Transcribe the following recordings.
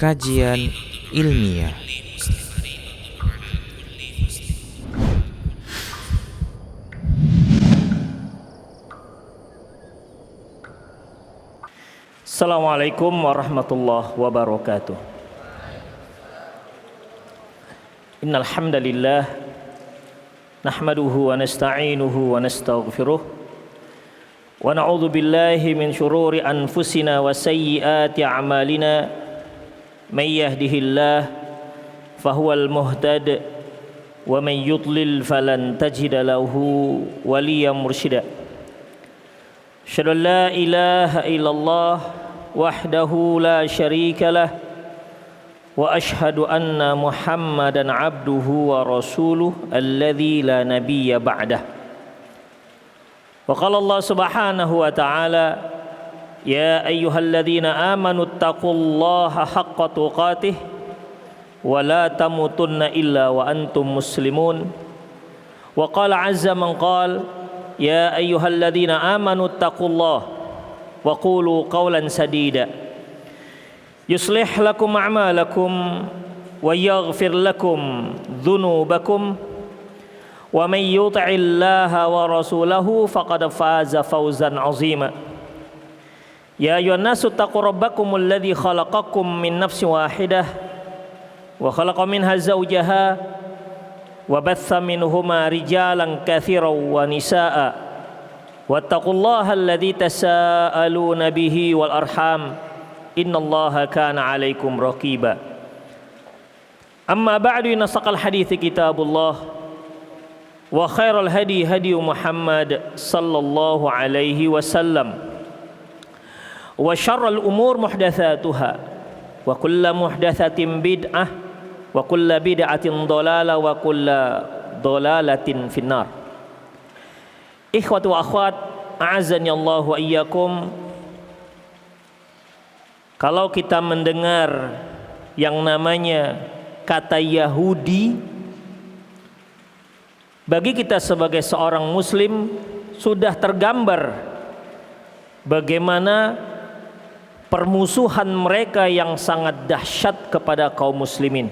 Kajian ilmiah. Assalamualaikum warahmatullahi wabarakatuh. Innal hamdalillah nahmaduhu wa nasta'inuhu wa nastaghfiruh wa na'udzu billahi min shururi anfusina wa sayyiati a'malina may yahdihillah fahuwal muhtad wa may yudlil falan tajida lahu waliyyan mursyida. Asyhadu an la ilaha illallah wahdahu la syarika lah wa asyhadu anna Muhammadan abduhu wa rasuluh alladzi la nabiyya ba'dah. Wa qala Allah subhanahu wa ta'ala ya ayyuhalladzina amanu taqullaha haqqa tuqatih wa la tamutunna illa wa antum muslimun. Wa qala azza man qala ya ayyuhalladzina amanu taqullaha wa qulu qawlan sadida yuslih lakum a'malakum wa yaghfir lakum dhunubakum wa may yuti'illaha wa rasulahu faqad faza fawzan 'azima. Ya ayyuhan nasu taqu rabbakumul ladzi khalaqakum min nafsin wahidah wa khalaqa minha zawjaha wa batha minhuma rijalan katsiran wa nisaa'a wattaqullaha alladzi tasaaluna bihi wal arham innallaha kana 'alaikum raqiba. Amma ba'du, nasaqal hadithi kitabullah wa khairal hadi hadi Muhammad sallallahu alaihi wasallam wa syarrul umur muhdatsatuha wa kullu muhdatsatin bid'ah wa kullu bid'atin dhalalah wa kullu dhalalatin finnar. Ikhwatu wa akhwat, a'azzani Allah wa iyyakum. Kalau kita mendengar yang namanya kata Yahudi, bagi kita sebagai seorang muslim sudah tergambar bagaimana permusuhan mereka yang sangat dahsyat kepada kaum muslimin.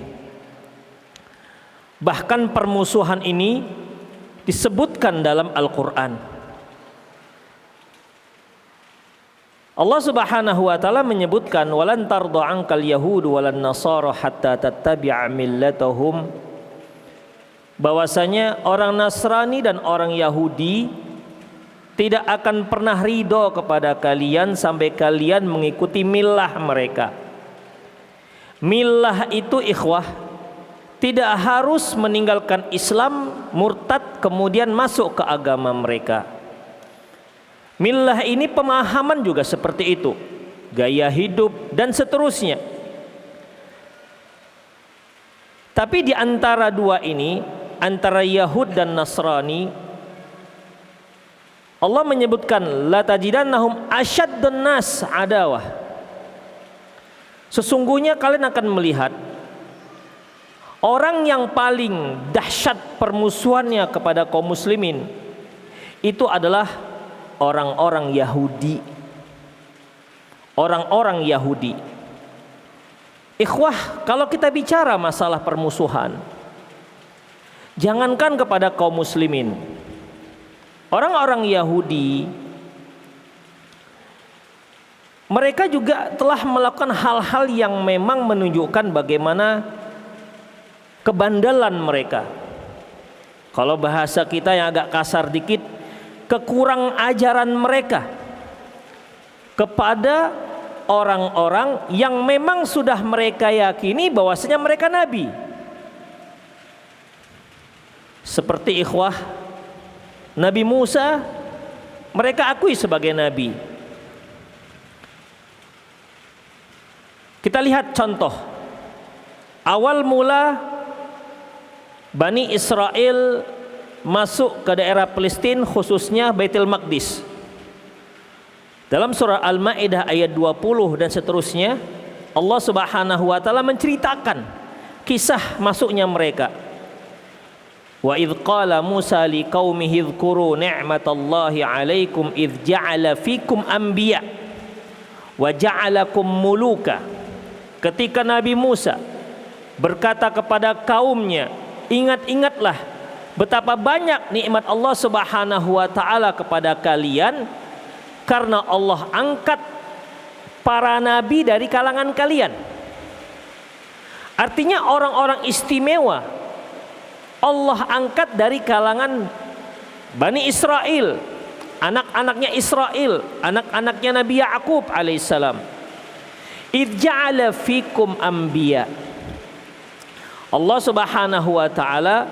Bahkan permusuhan ini disebutkan dalam Al-Quran. Allah subhanahu wa ta'ala menyebutkan walan tarda ankal yahudu walan nasara hatta tattabi'a millatahum, bahwasanya orang Nasrani dan orang Yahudi tidak akan pernah ridho kepada kalian sampai kalian mengikuti millah mereka. Millah itu ikhwah tidak harus meninggalkan Islam, murtad kemudian masuk ke agama mereka. Millah ini pemahaman juga seperti itu, gaya hidup dan seterusnya. Tapi di antara dua ini, antara Yahud dan Nasrani, Allah menyebutkan la tajidannahum asyaddun nas adawah. Sesungguhnya kalian akan melihat orang yang paling dahsyat permusuhannya kepada kaum muslimin itu adalah orang-orang Yahudi. Orang-orang Yahudi. Ikhwah, kalau kita bicara masalah permusuhan, jangankan kepada kaum muslimin, orang-orang Yahudi mereka juga telah melakukan hal-hal yang memang menunjukkan bagaimana kebandalan mereka. Kalau bahasa kita yang agak kasar dikit, kekurang ajaran mereka kepada orang-orang yang memang sudah mereka yakini bahwasanya mereka nabi. Seperti ikhwah, Nabi Musa mereka akui sebagai nabi. Kita lihat contoh awal mula Bani Israel masuk ke daerah Palestina, khususnya Baitul Maqdis. Dalam surah Al-Maidah ayat 20 dan seterusnya, Allah Subhanahu wa ta'ala menceritakan kisah masuknya mereka. Wa idh qala Musa liqaumihi dzkuru ni'matallahi 'alaikum idh ja'ala fikum anbiya wa ja'alakum muluka ketika Nabi Musa berkata kepada kaumnya, ingat-ingatlah betapa banyak nikmat Allah Subhanahu wa taala kepada kalian karena Allah angkat para nabi dari kalangan kalian. Artinya orang-orang istimewa Allah angkat dari kalangan Bani Israel, anak-anaknya Israel, anak-anaknya Nabi Ya'qub alaihissalam. Idja'ala fikum anbiya. Allah Subhanahu wa taala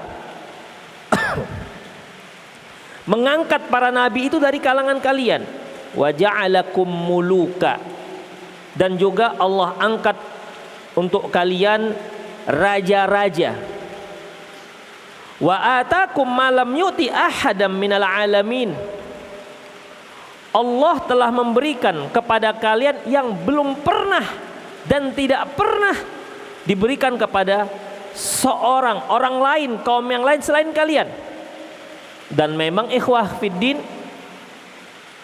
mengangkat para nabi itu dari kalangan kalian. Wa ja'alakum muluka. Dan juga Allah angkat untuk kalian raja-raja. Wa atakum ma lam yu'ti ahadam minal alamin. Allah telah memberikan kepada kalian yang belum pernah dan tidak pernah diberikan kepada orang lain, kaum yang lain selain kalian. Dan memang ikhwah fiddin,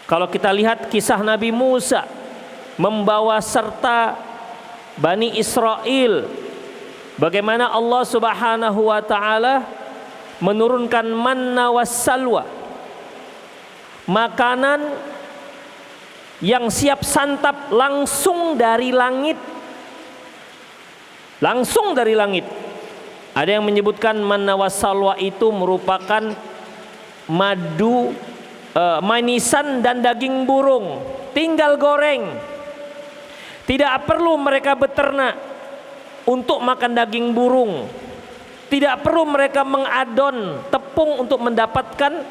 kalau kita lihat kisah Nabi Musa membawa serta Bani Israel, bagaimana Allah Subhanahu wa taala menurunkan manna wassalwa, makanan yang siap santap langsung dari langit. Langsung dari langit. Ada yang menyebutkan manna wassalwa itu merupakan madu, manisan dan daging burung, tinggal goreng. Tidak perlu mereka beternak untuk makan daging burung. Tidak perlu mereka mengadon tepung untuk mendapatkan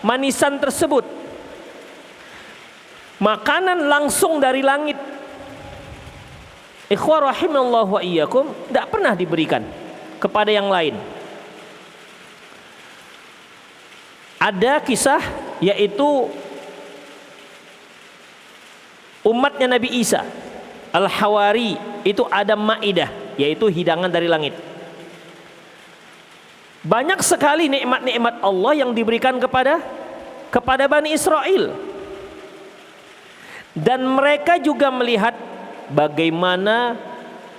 manisan tersebut. Makanan langsung dari langit. Ikhwah rahimallahu wa iyyakum, tidak pernah diberikan kepada yang lain. Ada kisah yaitu umatnya Nabi Isa Al-Hawari, itu ada maidah, yaitu hidangan dari langit. Banyak sekali nikmat-nikmat Allah yang diberikan kepada Bani Israel. Dan mereka juga melihat bagaimana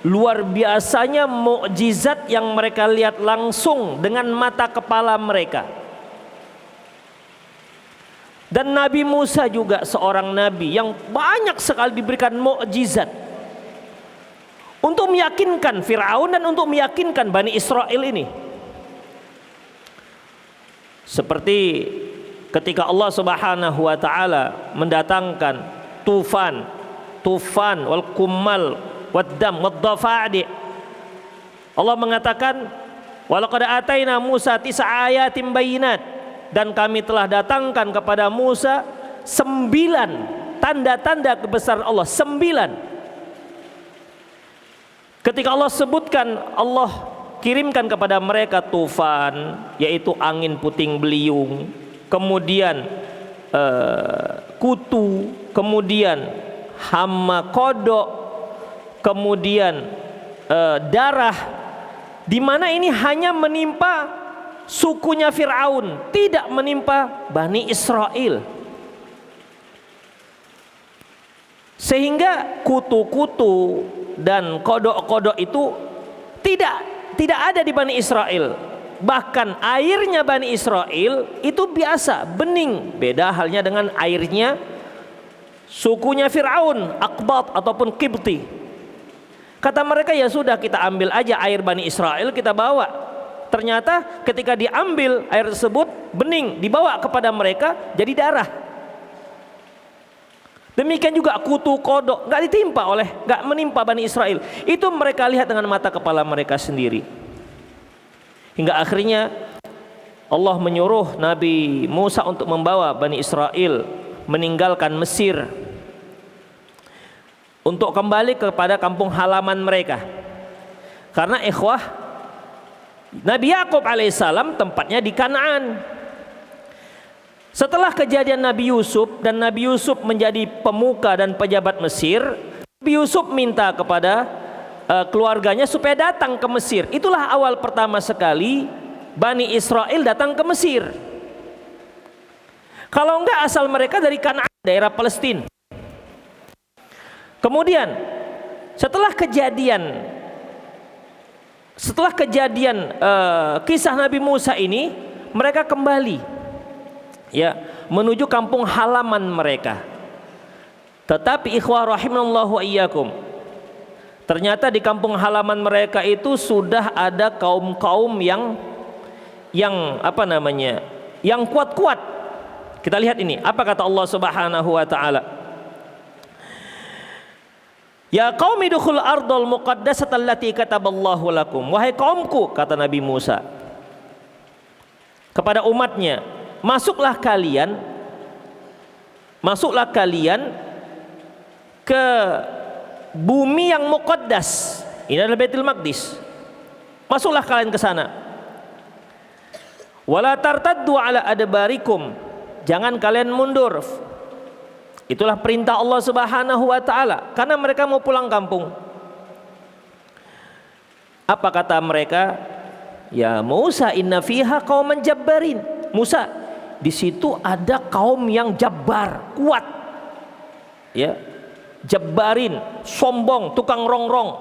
luar biasanya mukjizat yang mereka lihat langsung dengan mata kepala mereka. Dan Nabi Musa juga seorang nabi yang banyak sekali diberikan mukjizat untuk meyakinkan Firaun dan untuk meyakinkan Bani Israel ini. Seperti ketika Allah Subhanahu wa taala mendatangkan tufan wal kummal waddam waddafa'di. Allah mengatakan, walaqad ataina Musa tis'a ayatin bayyinat, dan kami telah datangkan kepada Musa 9 tanda-tanda kebesaran Allah. 9. Ketika Allah sebutkan, Allah kirimkan kepada mereka tufan, yaitu angin puting beliung, kemudian kutu, kemudian hama kodok, kemudian darah, di mana ini hanya menimpa sukunya Firaun, tidak menimpa Bani Israel. Sehingga kutu-kutu dan kodok-kodok itu tidak ada di Bani Israel. Bahkan airnya Bani Israel itu biasa, bening. Beda halnya dengan airnya sukunya Firaun, Aqbat ataupun Qibti. Kata mereka, ya sudah, kita ambil aja air Bani Israel, kita bawa. Ternyata ketika diambil air tersebut bening, dibawa kepada mereka jadi darah. Demikian juga kutu kodok nggak menimpa Bani Israel. Itu mereka lihat dengan mata kepala mereka sendiri. Hingga akhirnya Allah menyuruh Nabi Musa untuk membawa Bani Israel meninggalkan Mesir untuk kembali kepada kampung halaman mereka. Karena ikhwah, Nabi Ya'qub alaihissalam tempatnya di Kanaan. Setelah kejadian Nabi Yusuf dan Nabi Yusuf menjadi pemuka dan pejabat Mesir, Nabi Yusuf minta kepada keluarganya supaya datang ke Mesir. Itulah awal pertama sekali Bani Israel datang ke Mesir. Kalau enggak, asal mereka dari Kanaan, daerah Palestina. Kemudian Setelah kejadian kisah Nabi Musa ini, mereka kembali ya menuju kampung halaman mereka. Tetapi ikhwah rahimallahu wa iyyakum, ternyata di kampung halaman mereka itu sudah ada kaum-kaum yang yang kuat-kuat. Kita lihat ini, apa kata Allah Subhanahu wa taala? Ya qaumi dukhul ardal muqaddasata allati kataballahu lakum. Wahai kaumku, kata Nabi Musa kepada umatnya, masuklah kalian ke bumi yang muqaddas. Ini adalah Baitul Maqdis. Masuklah kalian ke sana. Wala tartaddu ala adbarikum. Jangan kalian mundur. Itulah perintah Allah Subhanahu wa taala, karena mereka mau pulang kampung. Apa kata mereka? Ya Musa, inna fiha qauman jabbarin. Musa, di situ ada kaum yang jabbar, kuat. Ya. Jabbarin, sombong, tukang rongrong.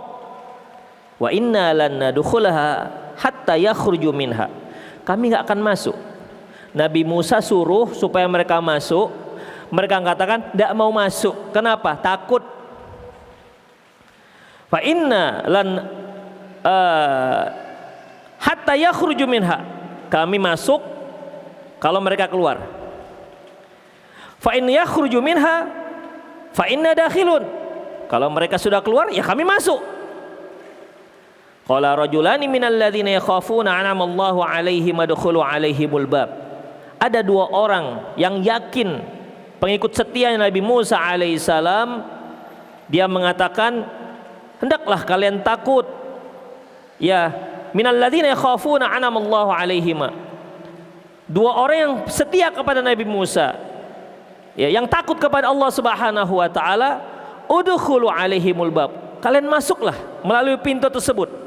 Wa inna lan nadkhulaha hatta yakhruju minha. Kami enggak akan masuk. Nabi Musa suruh supaya mereka masuk. Mereka katakan tidak mau masuk. Kenapa? Takut. Fa inna lan hatta yakhruju minha. Kami masuk kalau mereka keluar. Fa in yakhruju minha fa inna dakhilun. Kalau mereka sudah keluar, ya kami masuk. Qala rajulani minal ladzina yakhafuna an'ama Allahu 'alaihim adkhulu 'alaihimul bab. Ada dua orang yang yakin, pengikut setia Nabi Musa alaihissalam. Dia mengatakan, hendaklah kalian takut. Ya, minal ladzina yakhafuna an'ama Allahu 'alaihim. Dua orang yang setia kepada Nabi Musa, ya, yang takut kepada Allah Subhanahu wa taala, udkhulu 'alaihimul bab. Kalian masuklah melalui pintu tersebut.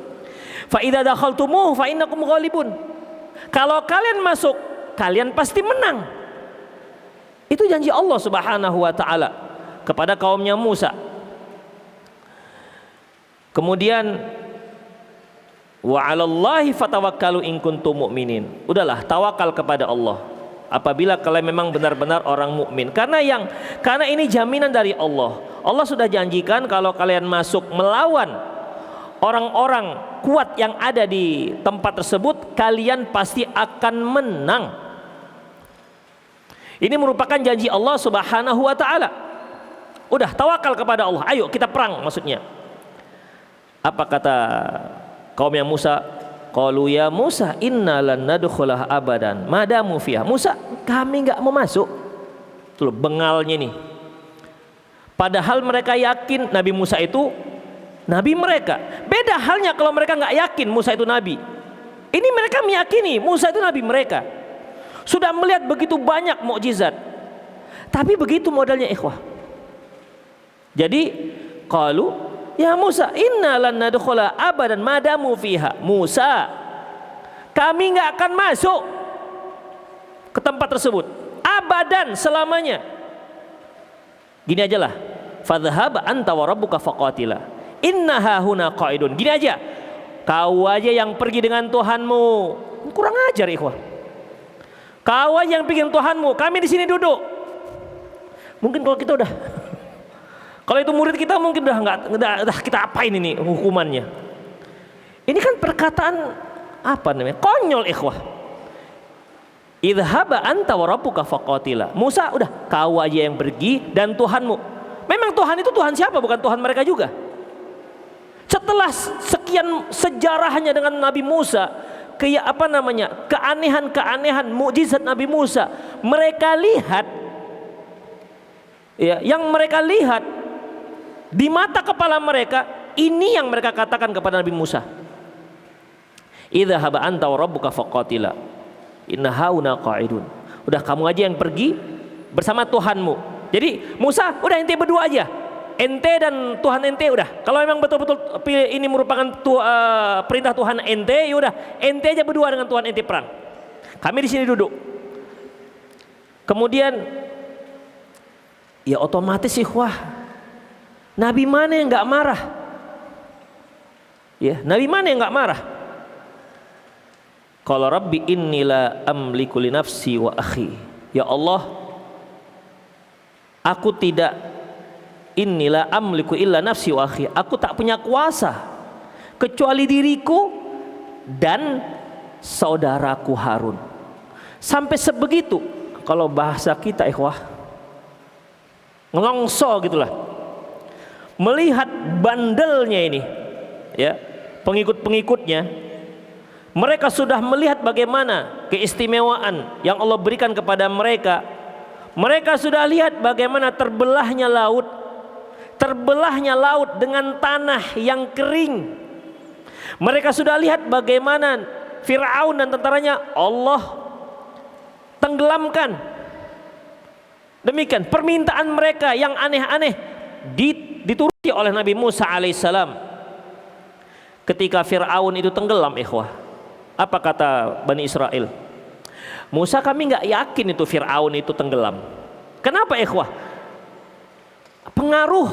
Fa idza dakhaltumuhu fa innakum ghalibun. Kalau kalian masuk, kalian pasti menang. Itu janji Allah Subhanahu wa taala kepada kaumnya Musa. Kemudian wa 'alallahi fatawakkalu in kuntum mu'minin. Udahlah, tawakal kepada Allah apabila kalian memang benar-benar orang mukmin. Karena ini jaminan dari Allah. Allah sudah janjikan kalau kalian masuk melawan orang-orang kuat yang ada di tempat tersebut, kalian pasti akan menang. Ini merupakan janji Allah Subhanahu wa taala. Udah, tawakal kepada Allah. Ayo kita perang maksudnya. Apa kata kaumnya Musa? Qalu ya Musa inna lan nadkhulah abadan madamu fiha. Musa, kami enggak mau masuk. Tuh bengalnya nih. Padahal mereka yakin Nabi Musa itu nabi mereka. Beda halnya kalau mereka enggak yakin Musa itu nabi. Ini mereka meyakini Musa itu nabi mereka. Sudah melihat begitu banyak mukjizat. Tapi begitu modelnya ikhwah. Jadi qalu ya Musa inna lan nadkhula abadan madamu fiha. Musa, kami enggak akan masuk ke tempat tersebut abadan, selamanya. Gini aja lah, fadhhab anta wa rabbuka faqatila innaha huna qaidun. Gini aja, kau aja yang pergi dengan Tuhanmu. Kurang ajar ikhwah. Kau aja yang pergi dengan Tuhanmu, kami di sini duduk. Mungkin kalau kita udah kalau itu murid kita mungkin udah kita apain ini hukumannya. Ini kan perkataan apa namanya? Konyol ikhwah. Idhaba anta wa rabbuka faqatila. Musa, udah kau aja yang pergi dan Tuhanmu. Memang Tuhan itu Tuhan siapa? Bukan Tuhan mereka juga. Setelah sekian sejarahnya dengan Nabi Musa, keanehan-keanehan mukjizat Nabi Musa, mereka lihat, ya, yang mereka lihat di mata kepala mereka, ini yang mereka katakan kepada Nabi Musa. Idhhab anta wa rabbuka faqatila inna hauna qa'idun. Udah kamu aja yang pergi bersama Tuhanmu. Jadi Musa, udah ente berdua aja. Ente dan Tuhan ente udah. Kalau memang betul-betul ini merupakan perintah Tuhan ente, ya udah ente aja berdua dengan Tuhan ente perang. Kami di sini duduk. Kemudian ya otomatis ikhwah, Nabi mana yang enggak marah? Ya, Nabi mana yang nggak marah? Qala rabbi inni la amliku li nafsi wa akhi. Ya Allah, aku tidak, inilah amliku illa nafsi wa akhi. Aku tak punya kuasa kecuali diriku dan saudaraku Harun. Sampai sebegitu, kalau bahasa kita ikhwah, ngelongso gitulah. Melihat bandelnya ini, ya, pengikut-pengikutnya, mereka sudah melihat bagaimana keistimewaan yang Allah berikan kepada mereka. Mereka sudah lihat bagaimana terbelahnya laut dengan tanah yang kering. Mereka sudah lihat bagaimana Fir'aun dan tentaranya Allah tenggelamkan. Demikian permintaan mereka yang aneh-aneh dituruti oleh Nabi Musa alaihissalam. Ketika Fir'aun itu tenggelam, ikhwah, apa kata Bani Israel? Musa, kami nggak yakin itu Fir'aun itu tenggelam. Kenapa ikhwah? Pengaruh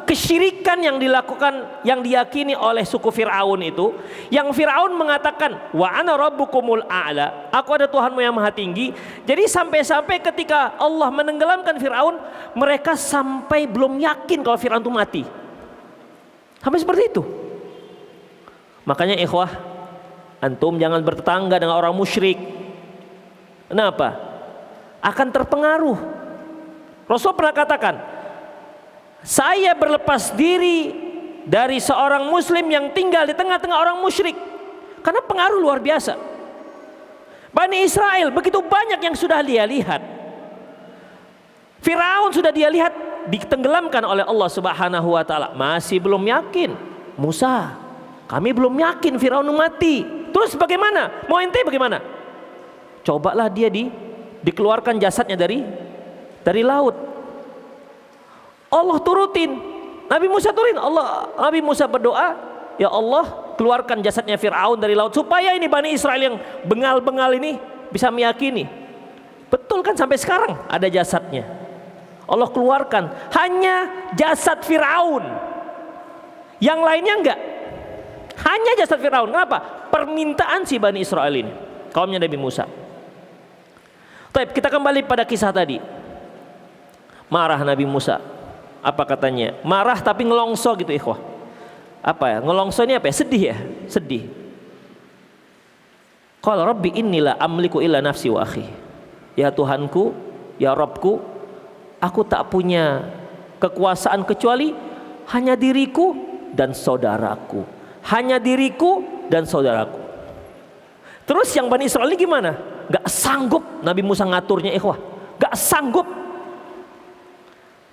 kesyirikan yang dilakukan, yang diyakini oleh suku Fir'aun itu, yang Fir'aun mengatakan wa ana rabbukumul a'la, aku ada Tuhanmu yang maha tinggi. Jadi sampai-sampai ketika Allah menenggelamkan Fir'aun, mereka sampai belum yakin kalau Fir'aun itu mati. Sampai seperti itu. Makanya ikhwah, antum jangan bertetangga dengan orang musyrik. Kenapa? Akan terpengaruh. Rasul pernah katakan, saya berlepas diri dari seorang muslim yang tinggal di tengah-tengah orang musyrik, karena pengaruh luar biasa. Bani Israel begitu banyak yang sudah dia lihat. Firaun sudah dia lihat ditenggelamkan oleh Allah Subhanahu wa taala, masih belum yakin. Musa, kami belum yakin Firaun mati. Terus bagaimana? Mau ente bagaimana? Cobalah dia dikeluarkan jasadnya dari laut. Allah turutin. Nabi Musa turutin. Nabi Musa berdoa, ya Allah, keluarkan jasadnya Firaun dari laut supaya ini Bani Israel yang bengal-bengal ini bisa meyakini. Betul kan, sampai sekarang ada jasadnya. Allah keluarkan hanya jasad Firaun. Yang lainnya enggak. Hanya jasad Firaun. Kenapa? Permintaan si Bani Israel ini, kaumnya Nabi Musa. Baik, kita kembali pada kisah tadi. Marah Nabi Musa. Apa katanya? Marah tapi ngelongso gitu ikhwah. Apa ya? Ngelongso ini apa ya? Sedih ya? Sedih. Qala rabbi innila amliku illa nafsi wa akhi. Ya Tuhanku, ya Rabbku, aku tak punya kekuasaan kecuali hanya diriku dan saudaraku. Hanya diriku dan saudaraku. Terus yang Bani Israel ini gimana? Gak sanggup Nabi Musa ngaturnya ikhwah. Gak sanggup.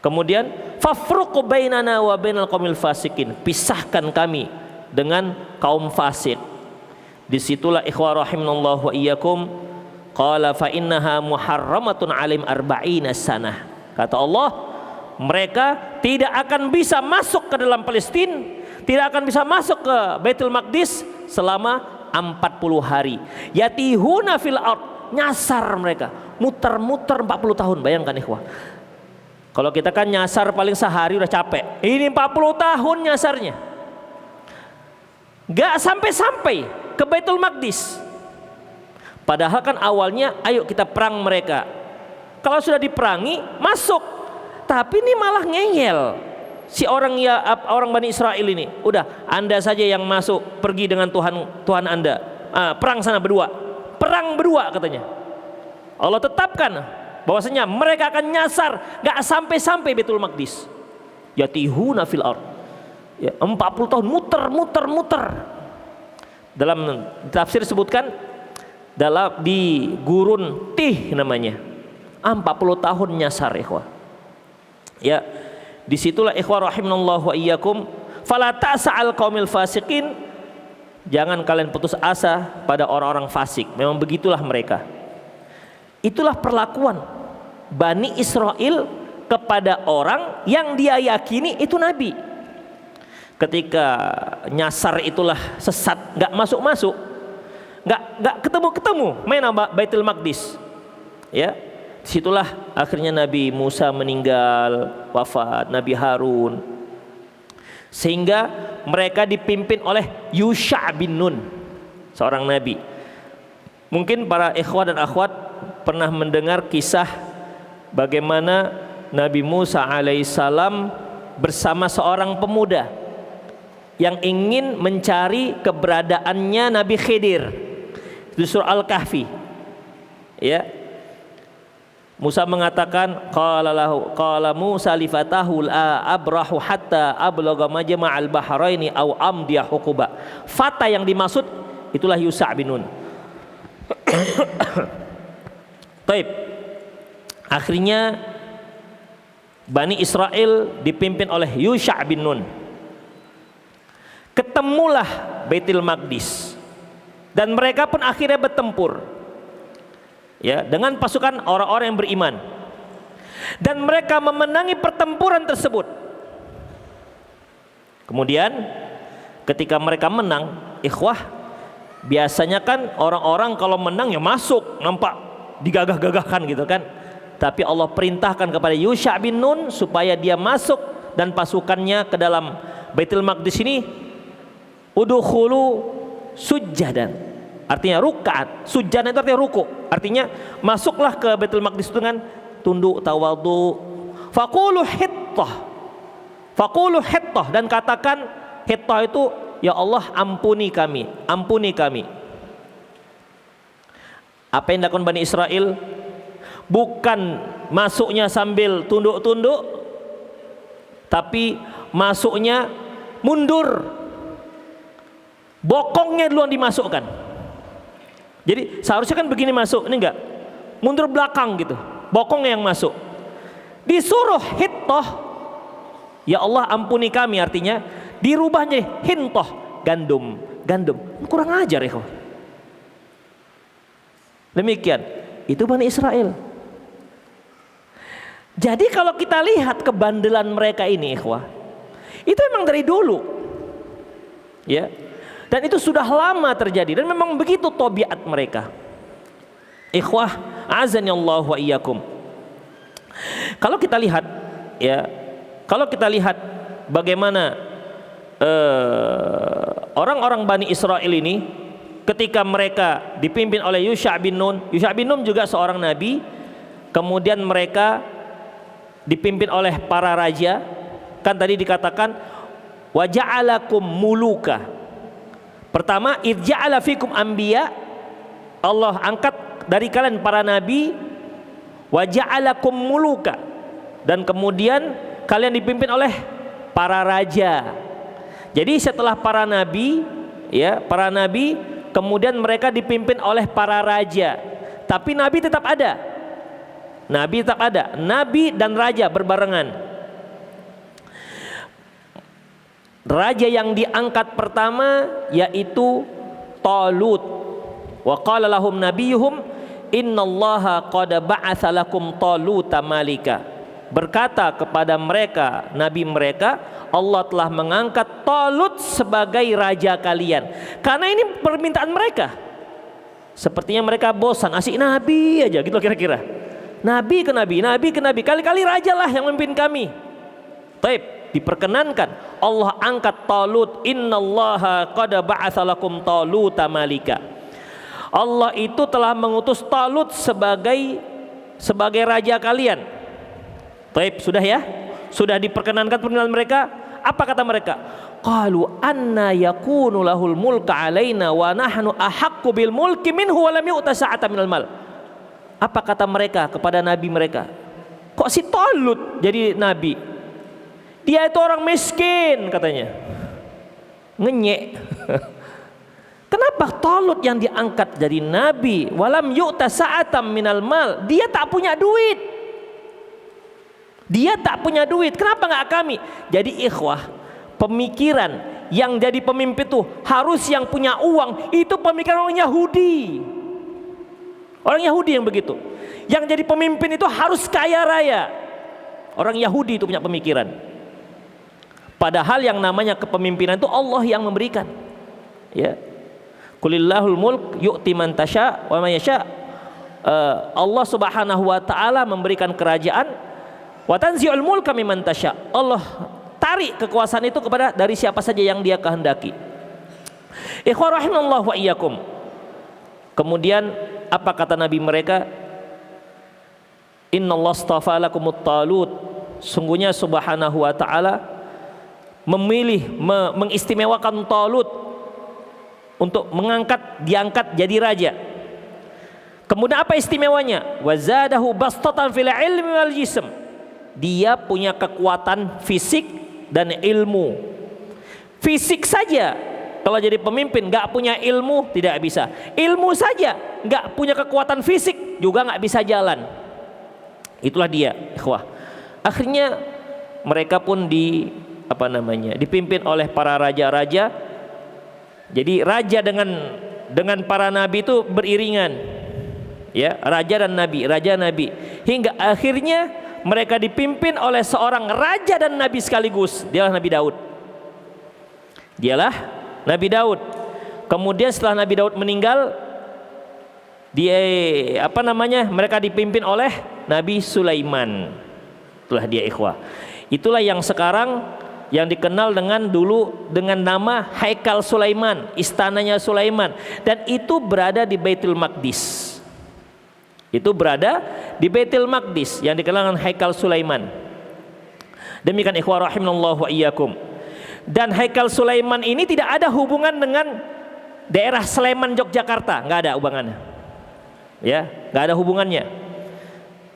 Kemudian fafruq bainana wa bainal qaumil fasikin, pisahkan kami dengan kaum fasik. Disitulah ikhwah rahimanallahu wa iyyakum, qala fa innaha muharramatun alim arba'ina sanah. Kata Allah, mereka tidak akan bisa masuk ke dalam Palestina, tidak akan bisa masuk ke Baitul Maqdis selama 40 hari. Yatihuna fil ard, nyasar mereka, muter-muter 40 tahun. Bayangkan ikhwah. Kalau kita kan nyasar paling sehari udah capek. Ini 40 tahun nyasarnya. Gak sampai-sampai ke Baitul Maqdis. Padahal kan awalnya ayo kita perang mereka. Kalau sudah diperangi masuk. Tapi ini malah ngeyel. Si orang Bani Israel ini, udah Anda saja yang masuk, pergi dengan Tuhan Anda. Perang sana berdua. Perang berdua katanya. Allah tetapkan bahwasanya mereka akan nyasar, gak sampai-sampai Baitul Maqdis. Yatihuna fil ard. Ya, 40 tahun muter. Dalam tafsir disebutkan di gurun Tih namanya. 40 tahun nyasar ikhwah. Ya, disitulah ikhwah rahimanallahu wa iyyakum, fala ta'sa'al qaumil fasikin. Jangan kalian putus asa pada orang-orang fasik. Memang begitulah mereka. Itulah perlakuan Bani Israel kepada orang yang dia yakini itu nabi. Ketika nyasar itulah sesat, nggak masuk, nggak ketemu, main Baitul Maqdis. Ya, disitulah akhirnya Nabi Musa meninggal, wafat, Nabi Harun. sehingga mereka dipimpin oleh Yusha' bin Nun, seorang nabi. Mungkin para ikhwah dan akhwat pernah mendengar kisah bagaimana Nabi Musa alaihissalam bersama seorang pemuda yang ingin mencari keberadaannya Nabi Khidir di surah Al-Kahfi. Ya, Musa mengatakan, qala Musa li fatahu la abrahu hatta ablagha majma'al bahraini aw amdiya huquba. Fata yang dimaksud itulah Yusha' bin Nun. Taib. Akhirnya Bani Israel dipimpin oleh Yusha' bin Nun. Ketemulah Baitul Maqdis dan mereka pun akhirnya bertempur, ya, dengan pasukan orang-orang yang beriman, dan mereka memenangi pertempuran tersebut. Kemudian ketika mereka menang, ikhwah, biasanya kan orang-orang kalau menang ya masuk, nampak digagah-gagahkan gitu kan. Tapi Allah perintahkan kepada Yusha' bin Nun supaya dia masuk dan pasukannya ke dalam Baitul Maqdis ini. Udkhulu sujjadan, artinya rukaat. Sujjadan itu artinya ruku, artinya masuklah ke Baitul Maqdis dengan tunduk tawadhu. Faqulu hittah, dan katakan hittah itu, ya Allah ampuni kami, ampuni kami. Apa yang dilakukan Bani Israel? Bukan masuknya sambil tunduk-tunduk, tapi masuknya mundur. Bokongnya duluan dimasukkan. Jadi seharusnya kan begini masuk, ini enggak, mundur belakang gitu, bokongnya yang masuk. Disuruh hittah, ya Allah ampuni kami, artinya dirubahnya hintoh, gandum. Kurang ajar ya. Demikian, itu Bani Israel. Jadi kalau kita lihat kebandelan mereka ini, ikhwah, itu memang dari dulu, ya. Dan itu sudah lama terjadi, dan memang begitu tabiat mereka. Ikhwah, azanillahu wa iyyakum. Kalau kita lihat, ya, kalau kita lihat bagaimana orang-orang Bani Israel ini ketika mereka dipimpin oleh Yusha' bin Nun. Yusha' bin Nun juga seorang nabi. Kemudian mereka dipimpin oleh para raja. Kan tadi dikatakan wa ja'alakum muluka. Pertama, idja'ala fikum anbiya, Allah angkat dari kalian para nabi, wa ja'alakum muluka, dan kemudian kalian dipimpin oleh para raja. Jadi setelah para nabi, ya, para nabi, kemudian mereka dipimpin oleh para raja. Tapi nabi tetap ada. Nabi tetap ada. Nabi dan raja berbarengan. Raja yang diangkat pertama yaitu Talut. Wa qala lahum nabiyuhum innallaha qad ba'atsa lakum Taluta malika. Berkata kepada mereka, nabi mereka, Allah telah mengangkat Talut sebagai raja kalian. Karena ini permintaan mereka. Sepertinya mereka bosan, asik nabi aja gitu kira-kira. Nabi ke nabi, nabi ke nabi, kali-kali raja lah yang memimpin kami. Taib. Diperkenankan Allah angkat Talut, innallaha qad ba'atsa lakum Taluta malika. Allah itu telah mengutus Talut sebagai raja kalian. Baik, sudah ya? Sudah diperkenankan permintaan mereka. Apa kata mereka? Qalu anna yakunu lahul mulka alaina wa nahnu ahaqqu bil mulki minhu wa lam yu'ta sa'atan minal mal. Apa kata mereka kepada nabi mereka? Kok si Talut jadi nabi? Dia itu orang miskin katanya. Ngenyek. Kenapa Talut yang diangkat jadi nabi, walam yu'ta sa'atam minal mal? Dia tak punya duit. Dia tak punya duit. Kenapa enggak kami? Jadi ikhwah, pemikiran yang jadi pemimpin itu harus yang punya uang. Itu pemikiran orang Yahudi. Orang Yahudi yang begitu. Yang jadi pemimpin itu harus kaya raya. Orang Yahudi itu punya pemikiran. Padahal yang namanya kepemimpinan itu Allah yang memberikan. Ya. Qulillahul mulk yu'ti man tasya wa may yasha. Allah Subhanahu wa taala memberikan kerajaan, wa tanzi'ul mulka mimman tasya. Allah tarik kekuasaan itu kepada dari siapa saja yang dia kehendaki. Ikhwan rahimallahu wa iyyakum. Kemudian apa kata Nabi mereka? Innallaha astafa lakumut talut. Sungguhnya subhanahu wa ta'ala mengistimewakan Talut untuk diangkat jadi raja. Kemudian apa istimewanya? Wazadahu bastatan fil ilmi wal jism. Dia punya kekuatan fisik dan ilmu. Fisik saja kalau jadi pemimpin nggak punya ilmu tidak bisa. Ilmu saja nggak punya kekuatan fisik juga nggak bisa jalan. Itulah dia, ikhwah. Akhirnya mereka pun dipimpin oleh para raja-raja. Jadi raja dengan para nabi itu beriringan, ya, raja dan nabi, raja nabi, hingga akhirnya mereka dipimpin oleh seorang raja dan nabi sekaligus. Dialah Nabi Daud. Kemudian setelah Nabi Daud meninggal, mereka dipimpin oleh Nabi Sulaiman. Itulah dia, ikhwah. Itulah yang sekarang yang dikenal dengan nama Haikal Sulaiman, istananya Sulaiman, dan itu berada di Baitul Maqdis. Itu berada di Baitul Maqdis yang dikenal dengan Haikal Sulaiman. Demikian ikhwah rahimallahu wa iyyakum. Dan Haikal Sulaiman ini tidak ada hubungan dengan daerah Sleman Yogyakarta, nggak ada hubungannya. Ya, nggak ada hubungannya.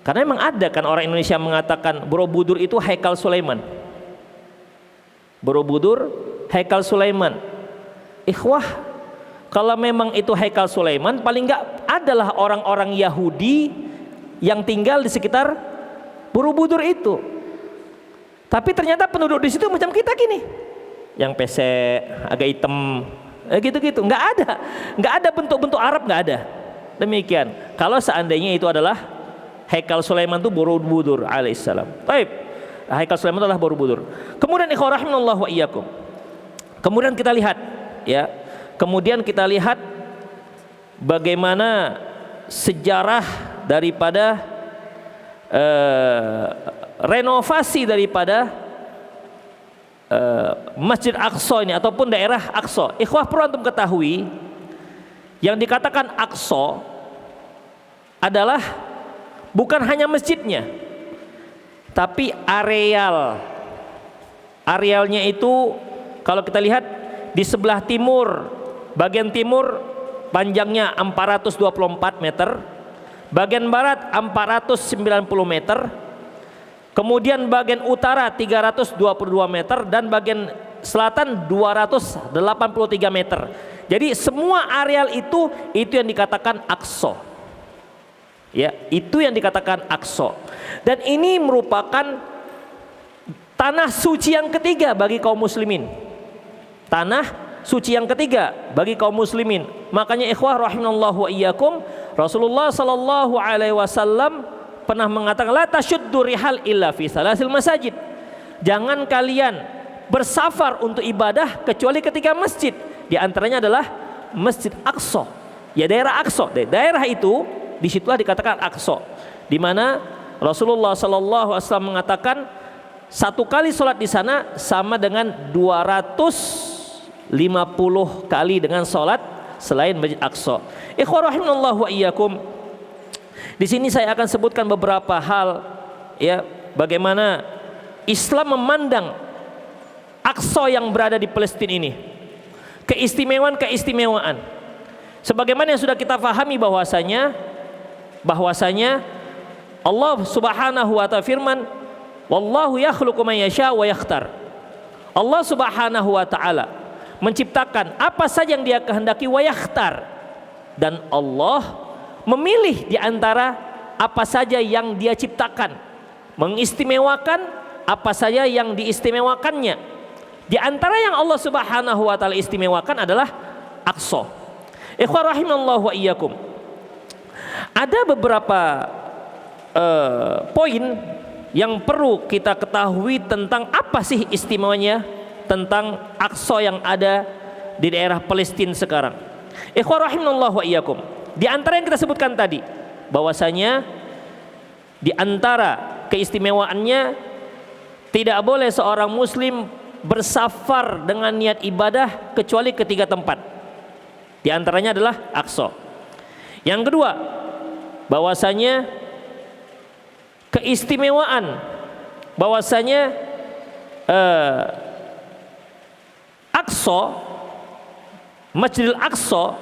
Karena memang ada kan orang Indonesia mengatakan Borobudur itu Haikal Sulaiman. Borobudur Haikal Sulaiman. Ikhwah, kalau memang itu Haikal Sulaiman, paling nggak adalah orang-orang Yahudi yang tinggal di sekitar Borobudur itu. Tapi ternyata penduduk di situ macam kita gini, yang pesek, agak hitam, gitu-gitu. Nggak ada bentuk-bentuk Arab, nggak ada. Demikian. Kalau seandainya itu adalah Haikal Sulaiman itu Borobudur alaihissalam. Baik. Haikal Sulaiman adalah Borobudur. Kemudian ikhwan rahimallahu wa iyyakum. Kemudian kita lihat, ya. Kemudian kita lihat bagaimana sejarah daripada renovasi daripada Masjid Aqsa ini ataupun daerah Aqsa. Ikhwah, perlu antum ketahui, yang dikatakan Aqsa adalah bukan hanya masjidnya, tapi arealnya itu kalau kita lihat di sebelah timur, bagian timur panjangnya 424 meter, bagian barat 490 meter, kemudian bagian utara 322 meter, dan bagian selatan 283 meter. Jadi semua areal itu yang dikatakan Aqsa. Ya, itu yang dikatakan Aqsa. Dan ini merupakan tanah suci yang ketiga bagi kaum muslimin. Tanah suci yang ketiga bagi kaum muslimin. Makanya ikhwah rahimallahu wa iyyakum, Rasulullah sallallahu alaihi wasallam pernah mengatakan la tasyuddu rihal illa fi salasil masajid. Jangan kalian bersafar untuk ibadah kecuali ketika masjid. Di antaranya adalah Masjid Aqsa. Ya, daerah Aqsa. Daerah itu disitulah dikatakan Aqsa, di mana Rasulullah sallallahu alaihi wasallam mengatakan satu kali sholat di sana sama dengan 250 kali dengan sholat selain Masjid Aqsa. Ikhwan rahimallahu wa iyyakum. Di sini saya akan sebutkan beberapa hal, ya, bagaimana Islam memandang Aqsa yang berada di Palestina ini. Keistimewaan. Sebagaimana yang sudah kita fahami bahwasanya Allah Subhanahu wa ta'ala firman, wallahu yakhluqu man yasha wa yakhtar. Allah Subhanahu wa ta'ala menciptakan apa saja yang Dia kehendaki, wa yakhtar, dan Allah memilih di antara apa saja yang Dia ciptakan, mengistimewakan apa saja yang diistimewakannya. Di antara yang Allah Subhanahu wa ta'ala istimewakan adalah Aqsa. Ikhwan rahimallahu wa iyyakum. Ada beberapa poin yang perlu kita ketahui tentang apa sih istimewanya tentang Aqsa yang ada di daerah Palestina sekarang. Ikhwan rahimallahu wa iyyakum. Di antara yang kita sebutkan tadi, bahwasanya di antara keistimewaannya tidak boleh seorang muslim bersafar dengan niat ibadah kecuali ke 3 tempat. Di antaranya adalah Aqsa. Yang kedua, bahwasanya keistimewaan bahwasanya Aqsa, Masjidil Aqsa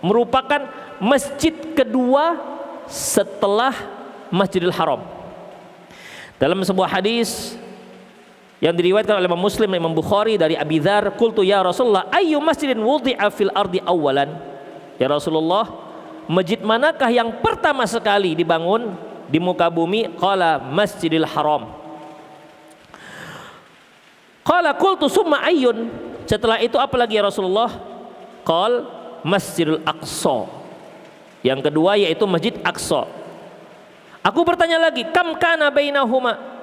merupakan masjid kedua setelah Masjidil Haram. Dalam sebuah hadis yang diriwayatkan oleh Imam Muslim dan Imam Bukhari dari Abi Dzar, qultu ya Rasulullah ayyu masjidin wudi'a fil ardi awwalan? Ya Rasulullah, masjid manakah yang pertama sekali dibangun di muka bumi? Qala Masjidil Haram. Qala qultu summa ayyun? Setelah itu apa lagi ya Rasulullah? Qal Masjidil Aqsa. Yang kedua yaitu Masjid Aqsa. Aku bertanya lagi, kam kana bainahuma?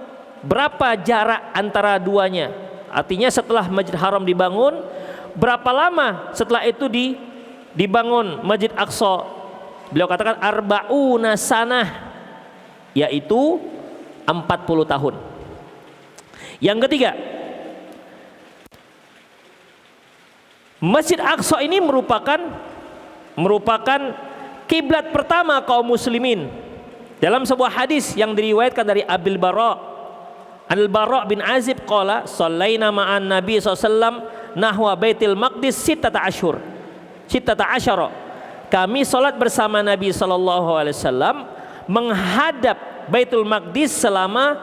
Berapa jarak antara duanya? Artinya setelah Masjid Haram dibangun, berapa lama setelah itu dibangun Masjid Aqsa? Beliau katakan arba'una sanah, yaitu 40 tahun. Yang ketiga, Masjid Aqsa ini merupakan kiblat pertama kaum muslimin. Dalam sebuah hadis yang diriwayatkan dari Al-Bara bin Azib qala shallaina ma'an Nabi SAW nahwa Baitul Maqdis sittata asyara. Kami salat bersama Nabi SAW menghadap Baitul Maqdis selama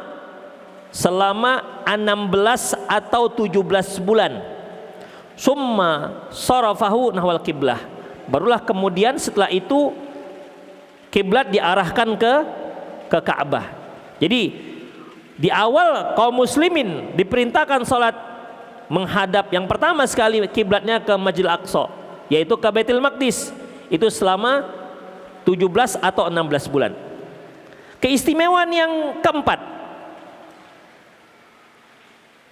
16 atau 17 bulan. Summa sarafahu nahwal kiblah. Barulah kemudian setelah itu kiblat diarahkan ke Ka'bah. Jadi di awal kaum muslimin diperintahkan salat menghadap yang pertama sekali kiblatnya ke Masjidil Aqsa, yaitu ke Baitul Maqdis. Itu selama 17 atau 16 bulan. Keistimewaan yang keempat,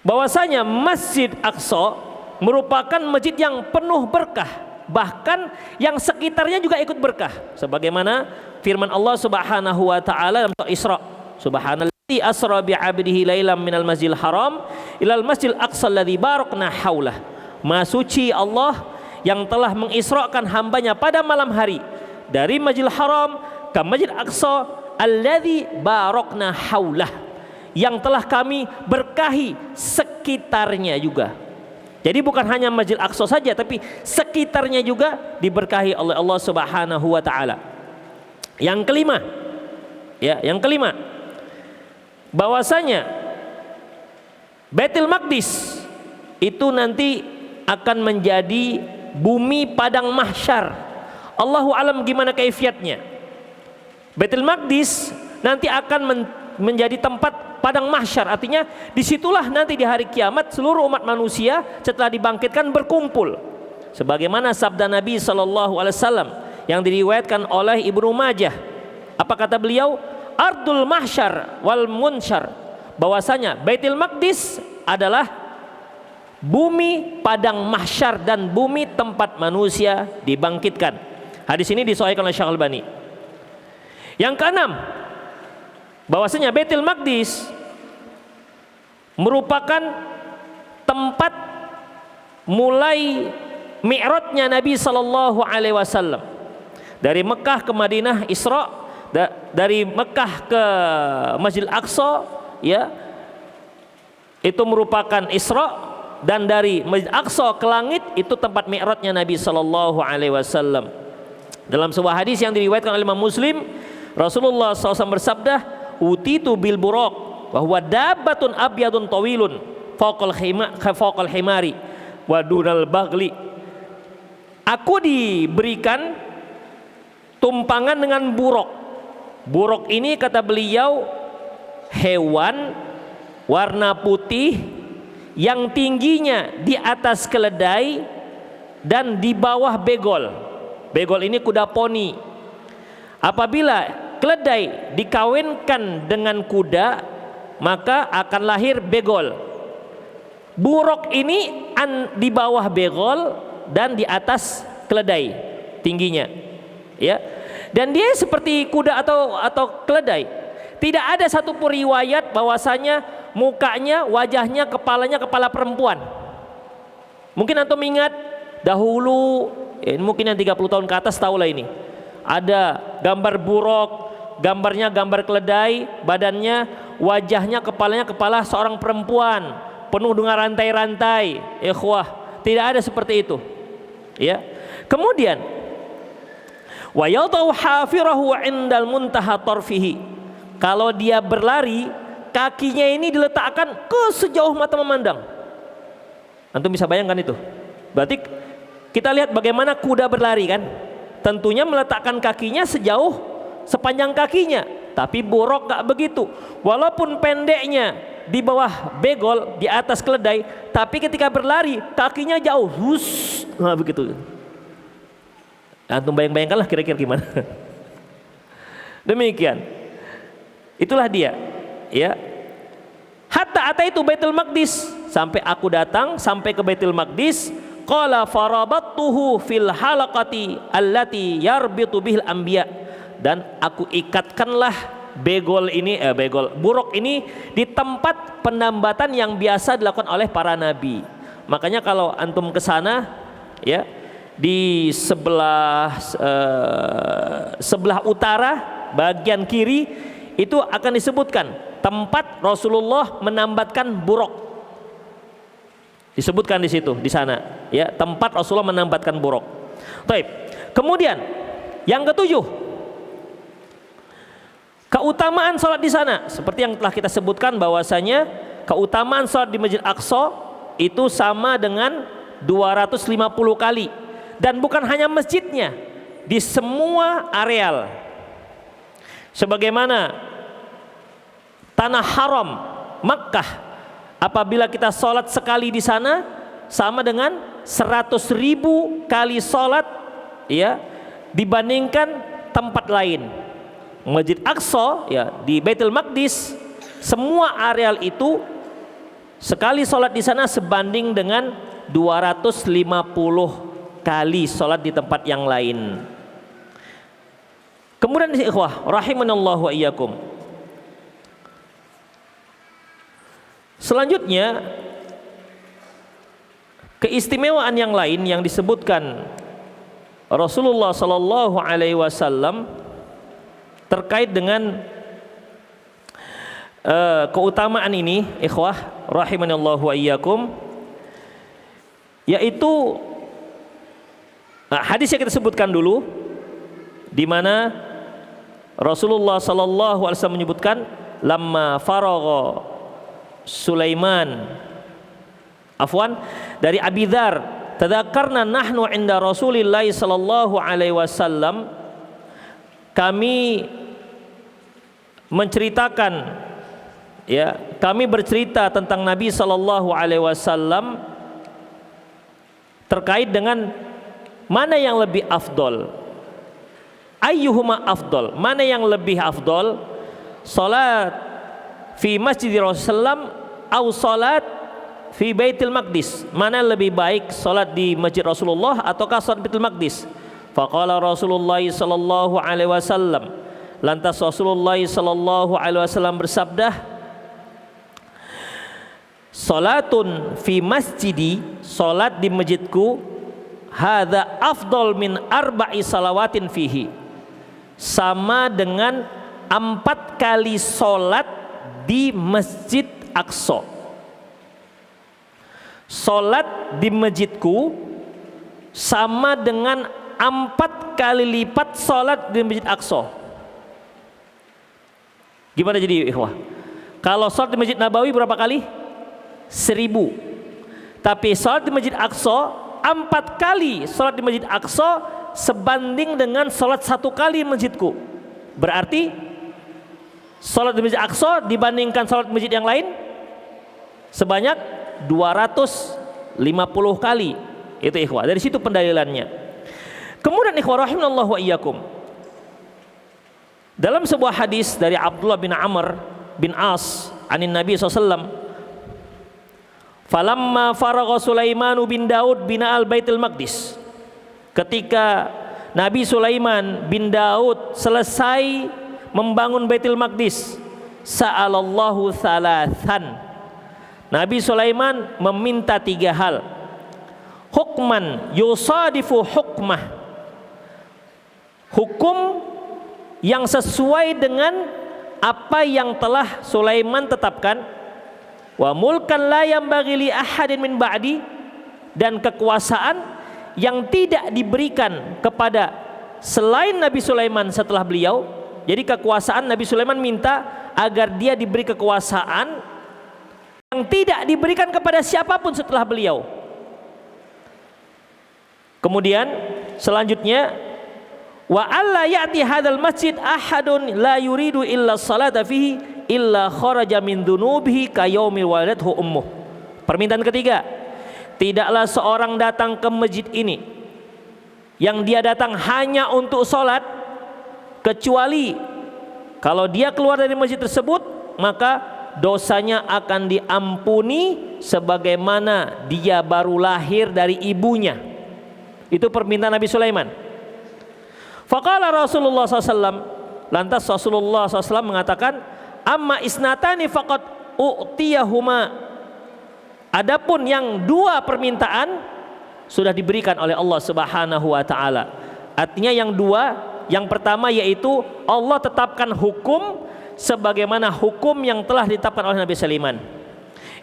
bahwasanya Masjid Aqsa merupakan masjid yang penuh berkah, bahkan yang sekitarnya juga ikut berkah, sebagaimana firman Allah Subhanahu wa taala dalam surah Isra, subhanallazi asra bi 'abdihi lailan minal masjidil haram ilal masjidil aqsa alladzi barakna haulah. Maha suci Allah yang telah mengisrakan hambanya pada malam hari dari Masjidil Haram ke Masjid Aqsa alladzi barakna haulah, yang telah kami berkahi sekitarnya juga. Jadi bukan hanya Masjid Aqsa saja, tapi sekitarnya juga diberkahi oleh Allah Subhanahu wa taala. Yang kelima, bahwasanya Baitul Maqdis itu nanti akan menjadi bumi padang mahsyar. Allahu alam gimana kaifiatnya. Baitul Maqdis nanti akan menjadi tempat padang mahsyar, artinya disitulah nanti di hari kiamat seluruh umat manusia setelah dibangkitkan berkumpul, sebagaimana sabda Nabi SAW yang diriwayatkan oleh Ibnu Majah. Apa kata beliau? Ardul mahsyar wal munsyar, bahwasanya Baitul Maqdis adalah bumi padang mahsyar dan bumi tempat manusia dibangkitkan. Hadis ini disahihkan oleh Syekh Al-Albani. Yang keenam, bahwasanya Baitul Maqdis merupakan tempat mulai mi'rajnya Nabi sallallahu alaihi wasallam dari Mekah ke Madinah, Isra, dari Mekah ke Masjidil Aqsa, ya, itu merupakan Isra, dan dari Masjid Aqsa ke langit itu tempat mi'rajnya Nabi sallallahu alaihi wasallam. Dalam sebuah hadis yang diriwayatkan oleh Imam Muslim, Rasulullah SAW bersabda, utitu bil buraq wa huwa dabbatun abyadun tawilun fawqal himari wa dunal bagli. Aku diberikan tumpangan dengan buraq. Buraq ini kata beliau hewan warna putih yang tingginya di atas keledai dan di bawah begol. Begol ini kuda poni. Apabila keledai dikawinkan dengan kuda, maka akan lahir begol. Buraq ini di bawah begol dan di atas keledai tingginya, ya. Dan dia seperti kuda atau keledai. Tidak ada satu riwayat bahwasanya mukanya, wajahnya, kepalanya kepala perempuan. Mungkin antum ingat dahulu, mungkin yang 30 tahun ke atas tahu lah ini. Ada gambar buruk, gambarnya gambar keledai, badannya, wajahnya, kepalanya kepala seorang perempuan, penuh dengan rantai-rantai. Ikhwah, tidak ada seperti itu. Ya. Kemudian wa yadau hafirahu indal muntaha tarfihi. Kalau dia berlari, kakinya ini diletakkan ke sejauh mata memandang. Antum bisa bayangkan itu. Berarti kita lihat bagaimana kuda berlari kan? Tentunya meletakkan kakinya sejauh sepanjang kakinya. Tapi buruk gak begitu. Walaupun pendeknya di bawah begol, di atas keledai, tapi ketika berlari kakinya jauh. Hus, nah begitu. Antum bayang-bayangkanlah kira-kira gimana. Demikian. Itulah dia. Ya. Hatta ataitu Baitul Maqdis, sampai aku datang sampai ke Baitul Maqdis. Qala farabattuhu fil halaqati allati yarbitu bihil anbiya, dan aku ikatkanlah buruk ini di tempat penambatan yang biasa dilakukan oleh para nabi. Makanya kalau antum ke sana, ya, di sebelah utara bagian kiri itu akan disebutkan tempat Rasulullah menambatkan buruk. Disebutkan di situ, di sana, ya, tempat Rasulullah menambatkan buruk. Baik. Kemudian yang ketujuh, keutamaan salat di sana, seperti yang telah kita sebutkan bahwasanya keutamaan salat di Masjid Aqsa itu sama dengan 250 kali, dan bukan hanya masjidnya, di semua areal. Sebagaimana tanah haram Makkah, apabila kita sholat sekali di sana sama dengan 100.000 kali sholat, ya, dibandingkan tempat lain. Masjid Aqsa, ya, di Baitul Maqdis, semua areal itu sekali sholat di sana sebanding dengan 250 kali sholat di tempat yang lain. Kemudian ikhwah rahimanallahu wa iyyakum, selanjutnya keistimewaan yang lain yang disebutkan Rasulullah sallallahu alaihi wasallam terkait dengan keutamaan ini, ikhwah rahimanallahu wa iyyakum, yaitu hadis yang kita sebutkan dulu, di mana Rasulullah sallallahu alaihi wasallam menyebutkan lamma faragha Sulaiman, dari Abi Dzar, tadzakarna nahnu inda Rasulillah sallallahu alaihi wasallam, kami menceritakan, ya, kami bercerita tentang Nabi sallallahu alaihi wasallam terkait dengan mana yang lebih afdol. Ayyuhuma afdol, mana yang lebih afdol, salat fi masjid Rasulullah atau salat fi Baitul Maqdis, mana lebih baik salat di Masjid Rasulullah ataukah salat Baitul Maqdis? Faqala Rasulullah sallallahu alaihi wasallam, lantas Rasulullah sallallahu alaihi wasallam bersabda, salatun fi masjidi, salat di masjidku, hadza afdal min arba'i salawatin fihi, sama dengan 4 kali salat di Masjid Aqsa. Salat di masjidku sama dengan 4 kali lipat salat di Masjid Aqsa. Gimana jadi ikhwah? Kalau salat di Masjid Nabawi berapa kali? 1000. Tapi salat di Masjid Aqsa 4 kali salat di Masjid Aqsa sebanding dengan salat 1 kali masjidku. Berarti salat di Masjid Aqsa dibandingkan salat di masjid yang lain sebanyak 250 kali. Itu ikhwah, dari situ pendalilannya. Kemudian ikhwah rahimanallahu wa iyyakum, dalam sebuah hadis dari Abdullah bin Amr bin As anin Nabi SAW, falamma faragha Sulaimanu bin Daud bina al-Baitul Maqdis, ketika Nabi Sulaiman bin Daud selesai membangun Baitul Maqdis, sa'alallahu thalathan. Nabi Sulaiman meminta 3 hal. Hukman yusadifu hukmah, hukum yang sesuai dengan apa yang telah Sulaiman tetapkan. Wa mulkan la yanbaghi li ahadin min ba'di, dan kekuasaan yang tidak diberikan kepada selain Nabi Sulaiman setelah beliau. Jadi kekuasaan, Nabi Sulaiman minta agar dia diberi kekuasaan yang tidak diberikan kepada siapapun setelah beliau. Kemudian selanjutnya, wa alla ya'ti hadzal masjid ahadun la yuridu illa salata fihi illa kharaja min dunubihi ka yaumil waladathu ummuh. Permintaan ketiga, tidaklah seorang datang ke masjid ini yang dia datang hanya untuk sholat, kecuali kalau dia keluar dari masjid tersebut maka dosanya akan diampuni sebagaimana dia baru lahir dari ibunya. Itu permintaan Nabi Sulaiman. Faqala Rasulullah SAW, lantas Rasulullah SAW mengatakan, amma isnatani faqad u'tiyahuma, adapun yang 2 permintaan sudah diberikan oleh Allah Subhanahu wa taala. Artinya yang 2, yang pertama yaitu Allah tetapkan hukum sebagaimana hukum yang telah ditetapkan oleh Nabi Sulaiman.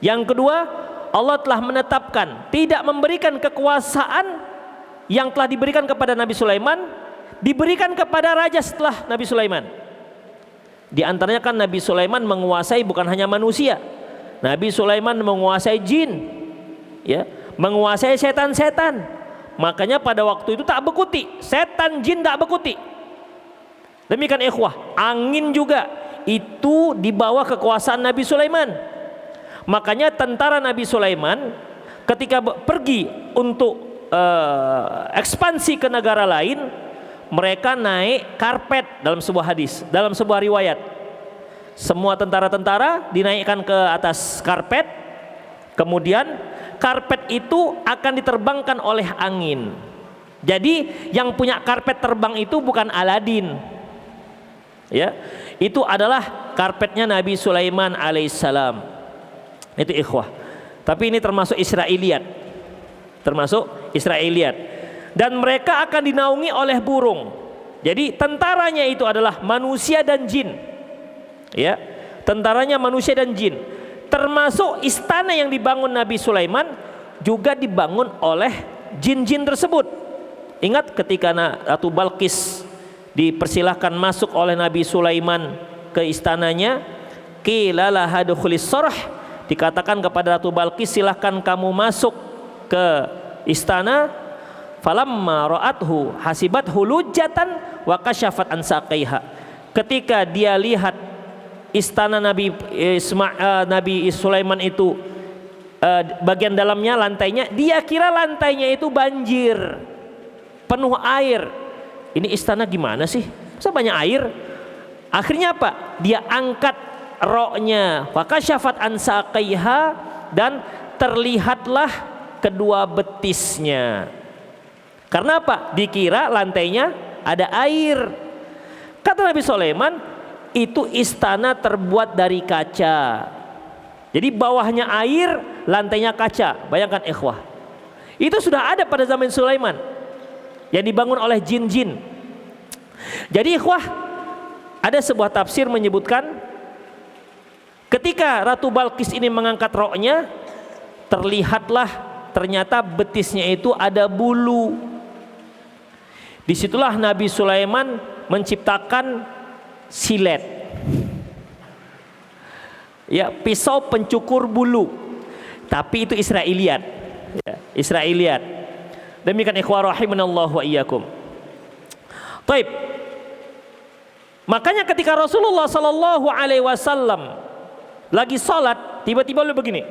Yang kedua, Allah telah menetapkan tidak memberikan kekuasaan yang telah diberikan kepada Nabi Sulaiman diberikan kepada raja setelah Nabi Sulaiman. Di antaranya kan Nabi Sulaiman menguasai bukan hanya manusia. Nabi Sulaiman menguasai jin, ya, menguasai setan-setan. Makanya pada waktu itu tak bekuti, setan jin tak bekuti. Demikian ikhwah, angin juga itu di bawah kekuasaan Nabi Sulaiman. Makanya tentara Nabi Sulaiman ketika pergi untuk ekspansi ke negara lain, mereka naik karpet dalam sebuah hadis, dalam sebuah riwayat. Semua tentara-tentara dinaikkan ke atas karpet, kemudian karpet itu akan diterbangkan oleh angin. Jadi yang punya karpet terbang itu bukan Aladin, ya, itu adalah karpetnya Nabi Sulaiman alaihissalam. Itu ikhwah. Tapi ini termasuk Israiliyat, dan mereka akan dinaungi oleh burung. Jadi tentaranya itu adalah manusia dan jin, ya, tentaranya manusia dan jin. Termasuk istana yang dibangun Nabi Sulaiman juga dibangun oleh jin-jin tersebut. Ingat ketika Ratu Balqis dipersilahkan masuk oleh Nabi Sulaiman ke istananya, qila laha dukhulis sarh, dikatakan kepada Ratu Balqis, silahkan kamu masuk ke istana. Falamma ra'athu hasibathu lujatan wa kasyafat an saqaiha. Ketika dia lihat istana Nabi Sulaiman itu, bagian dalamnya, lantainya, dia kira lantainya itu banjir, penuh air. Ini istana gimana sih? Masa banyak air? Akhirnya apa? Dia angkat roknya, wa kasyafat an saqaiha, dan terlihatlah kedua betisnya. Karena apa? Dikira lantainya ada air. Kata Nabi Sulaiman, itu istana terbuat dari kaca. Jadi bawahnya air, lantainya kaca. Bayangkan ikhwah, itu sudah ada pada zaman Sulaiman yang dibangun oleh jin-jin. Jadi ikhwah, ada sebuah tafsir menyebutkan ketika Ratu Balqis ini mengangkat roknya, terlihatlah ternyata betisnya itu ada bulu. Disitulah Nabi Sulaiman menciptakan silet, ya, pisau pencukur bulu. Tapi itu Israiliyat, ya, Israiliyat. Demikian ikhwah rahimanallahu wa iyyakum. Taib. Makanya ketika Rasulullah sallallahu alaihi wasallam lagi salat, tiba-tiba lu begini.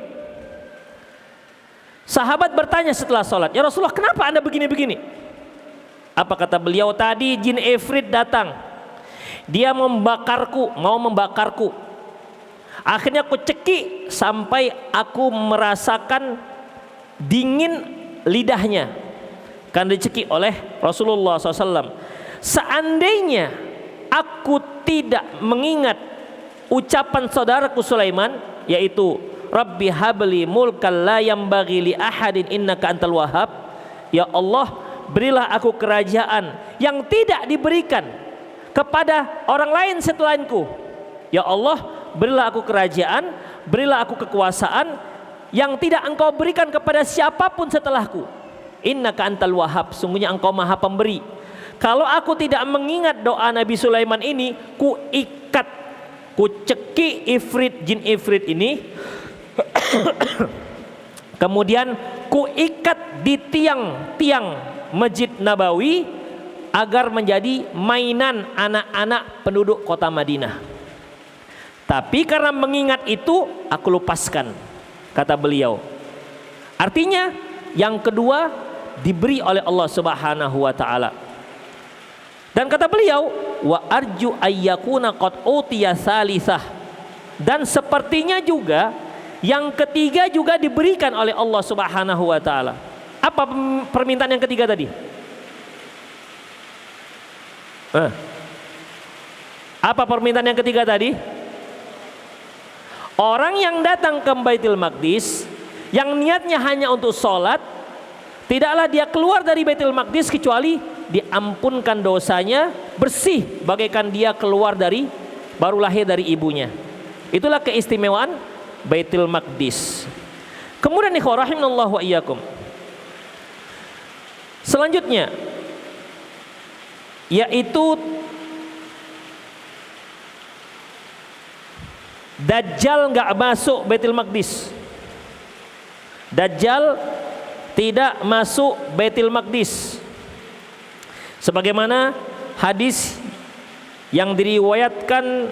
Sahabat bertanya setelah salat, "Ya Rasulullah, kenapa Anda begini-begini?" Apa kata beliau? Tadi jin Ifrit datang, dia mau membakarku. Akhirnya aku cekik sampai aku merasakan dingin lidahnya, karena dicekik oleh Rasulullah SAW. Seandainya aku tidak mengingat ucapan saudaraku Sulaiman, yaitu Rabbi habli mulkan la yambaghi li ahadin innaka antal wahhab. Ya Allah, berilah aku kerajaan yang tidak diberikan kepada orang lain setelahku. Ya Allah, berilah aku kerajaan, berilah aku kekuasaan yang tidak engkau berikan kepada siapapun setelahku. Innaka antal wahhab, sungguhnya engkau maha pemberi. Kalau aku tidak mengingat doa Nabi Sulaiman ini, ku ikat, ku ceki jin ifrit ini, kemudian ku ikat di tiang-tiang Masjid Nabawi agar menjadi mainan anak-anak penduduk kota Madinah. Tapi karena mengingat itu, aku lepaskan, kata beliau. Artinya yang kedua diberi oleh Allah Subhanahu wa taala. Dan kata beliau, wa arju ayyakuna qad utiya salisah. Dan sepertinya juga yang ketiga juga diberikan oleh Allah Subhanahu wa taala. Apa permintaan yang ketiga tadi? Apa permintaan yang ketiga tadi? Orang yang datang ke Baitul Maqdis yang niatnya hanya untuk sholat, tidaklah dia keluar dari Baitul Maqdis kecuali diampunkan dosanya, bersih bagaikan dia baru lahir dari ibunya. Itulah keistimewaan Baitul Maqdis. Kemudian ikhwah rahimanallahu wa iyyakum, selanjutnya yaitu Dajjal nggak masuk Baitul Maqdis. Dajjal tidak masuk Baitul Maqdis, sebagaimana hadis yang diriwayatkan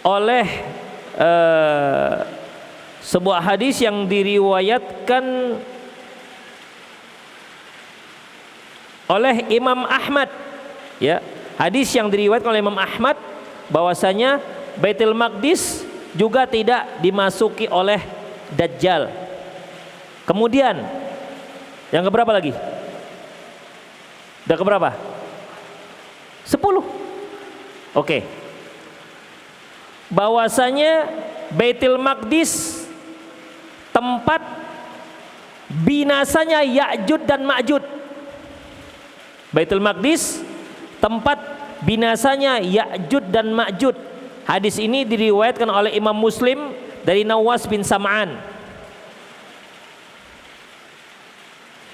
oleh sebuah hadis yang diriwayatkan oleh Imam Ahmad, ya, hadis yang diriwayatkan oleh Imam Ahmad bahwasanya Baitul Maqdis juga tidak dimasuki oleh Dajjal. Kemudian yang keberapa lagi? Udah keberapa? 10. Oke. Bahwasanya Baitul Maqdis tempat binasanya Ya'jud dan Ma'jud. Baitul Maqdis tempat binasanya Ya'jud dan Ma'jud. Hadis ini diriwayatkan oleh Imam Muslim dari Nawas bin Sam'an.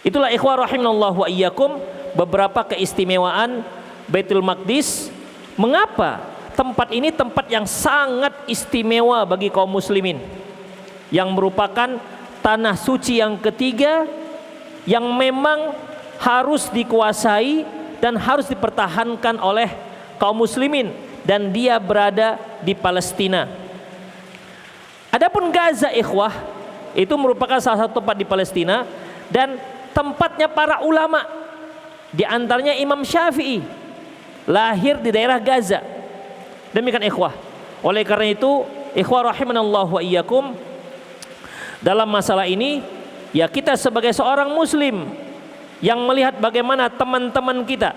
Itulah ikhwah rahimanallahu wa iyyakum beberapa keistimewaan Baitul Maqdis. Mengapa tempat ini tempat yang sangat istimewa bagi kaum muslimin, yang merupakan tanah suci yang ketiga yang memang harus dikuasai dan harus dipertahankan oleh kaum muslimin, dan dia berada di Palestina. Adapun Gaza ikhwah, itu merupakan salah satu tempat di Palestina dan tempatnya para ulama, di antaranya Imam Syafi'i lahir di daerah Gaza. Demikian ikhwah. Oleh karena itu ikhwah rahimanallahu wa iyyakum, dalam masalah ini ya kita sebagai seorang muslim yang melihat bagaimana teman-teman kita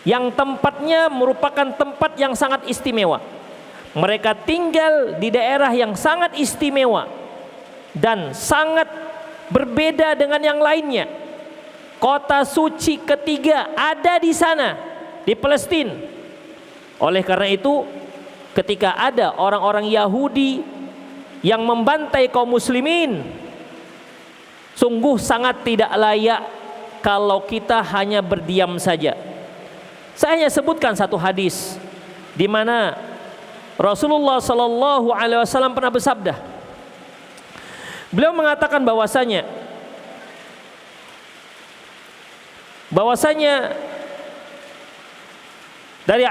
yang tempatnya merupakan tempat yang sangat istimewa, mereka tinggal di daerah yang sangat istimewa dan sangat berbeda dengan yang lainnya. Kota suci ketiga ada di sana, di Palestina. Oleh karena itu, ketika ada orang-orang Yahudi yang membantai kaum muslimin, sungguh sangat tidak layak kalau kita hanya berdiam saja. Saya hanya sebutkan satu hadis di mana Rasulullah sallallahu alaihi wasallam pernah bersabda. Beliau mengatakan bahwasanya dari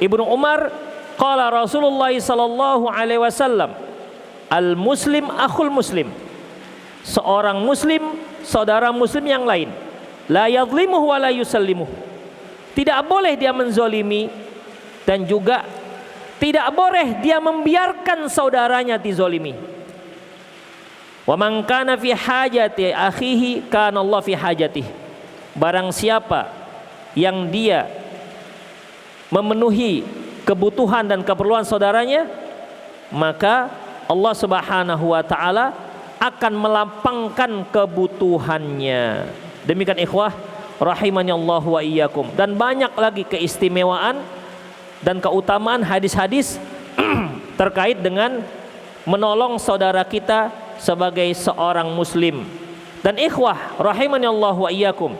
Ibnu Umar qala Rasulullah sallallahu alaihi wasallam, al muslim akhul muslim, seorang muslim saudara muslim yang lain, la yadhlimuhu wa la yusallimuh, tidak boleh dia menzolimi dan juga tidak boleh dia membiarkan saudaranya dizolimi. Wa man kana fi hajati akhihi kana Allah fi hajatihi, barang siapa yang dia memenuhi kebutuhan dan keperluan saudaranya, maka Allah Subhanahu wa taala akan melapangkan kebutuhannya. Demikian ikhwah rahimani Allah wa iyyakum. Dan banyak lagi keistimewaan dan keutamaan hadis-hadis terkait dengan menolong saudara kita sebagai seorang muslim. Dan ikhwah rahimani Allah wa iyyakum,